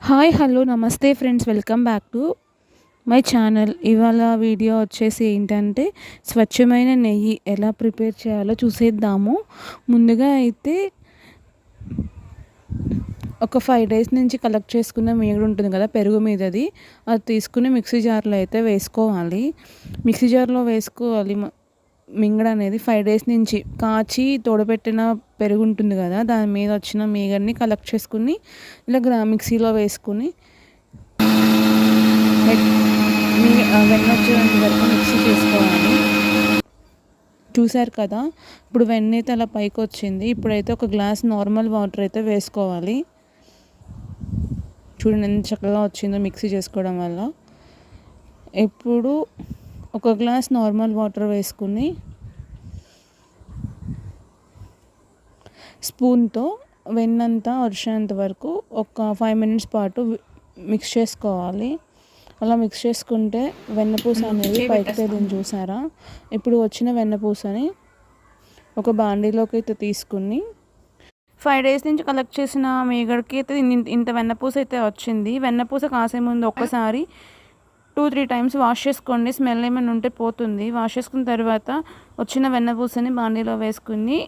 Hi hello నమస్తే friends, welcome back to my channel. ఇవాళ video వచ్చేసి ఏంటంటే స్వచ్ఛమైన నెయ్యి ఎలా ప్రిపేర్ చేయాలో చూసేద్దాము. ముందుగా అయితే ఒక 5 డేస్ నుంచి కలెక్ట్ చేసుకున్న మీగడ ఉంటుంది కదా, పెరుగు మీదది, అది తీసుకుని మిక్సీ జార్లో అయితే వేసుకోవాలి. మిక్సీ జార్లో వేసుకోవాలి. మింగడ అనేది 5 డేస్ నుంచి కాచి తోడబెట్టిన పెరుగు ఉంటుంది కదా, దాని మీద వచ్చిన మీగడని కలెక్ట్ చేసుకుని ఇలా మిక్సీలో వేసుకుని వెన్న వచ్చేంత వరకు మిక్సీ చేసుకోవాలి. చూసారు కదా, ఇప్పుడు వెన్న అయితే అలా పైకి వచ్చింది. ఇప్పుడైతే ఒక గ్లాస్ నార్మల్ వాటర్ అయితే వేసుకోవాలి. చూడండి ఎంత చక్కగా వచ్చిందో మిక్సీ చేసుకోవడం వల్ల. ఇప్పుడు ఒక గ్లాస్ నార్మల్ వాటర్ వేసుకుని స్పూన్తో వెన్నంతా వచ్చేంత వరకు ఒక 5 మినిట్స్ పాటు మిక్స్ చేసుకోవాలి. అలా మిక్స్ చేసుకుంటే వెన్నపూస అనేది పైకి తేలింది చూసారా. ఇప్పుడు వచ్చిన వెన్నపూసని ఒక బాండీలోకి అయితే తీసుకుని 5 డేస్ నుంచి కలెక్ట్ చేసిన మీగడకి అయితే ఇంత వెన్నపూస అయితే వచ్చింది. వెన్నపూస కాసే ముందు ఒక్కసారి 2-3 టైమ్స్ వాష్ చేసుకోండి. స్మెల్ ఏమైనా ఉంటే పోతుంది. వాష్ చేసుకున్న తర్వాత వచ్చిన వెన్నపూసని బాండీలో వేసుకుని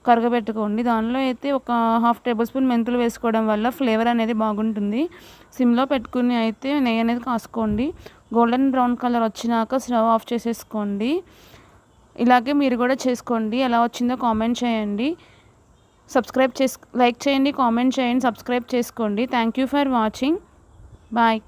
కరగబెట్టుకోండి. దానిలో అయితే ఒక 1/2 టేబుల్ స్పూన్ మెంతులు వేసుకోవడం వల్ల ఫ్లేవర్ అనేది బాగుంటుంది. సిమ్లో పెట్టుకుని అయితే నెయ్యి అనేది కాసుకోండి. గోల్డెన్ బ్రౌన్ కలర్ వచ్చినాక స్టవ్ ఆఫ్ చేసేసుకోండి. ఇలాగే మీరు కూడా చేసుకోండి. ఎలా వచ్చిందో కామెంట్ చేయండి. లైక్ చేయండి, కామెంట్ చేయండి, సబ్స్క్రైబ్ చేసుకోండి. Thank you for watching. Bye.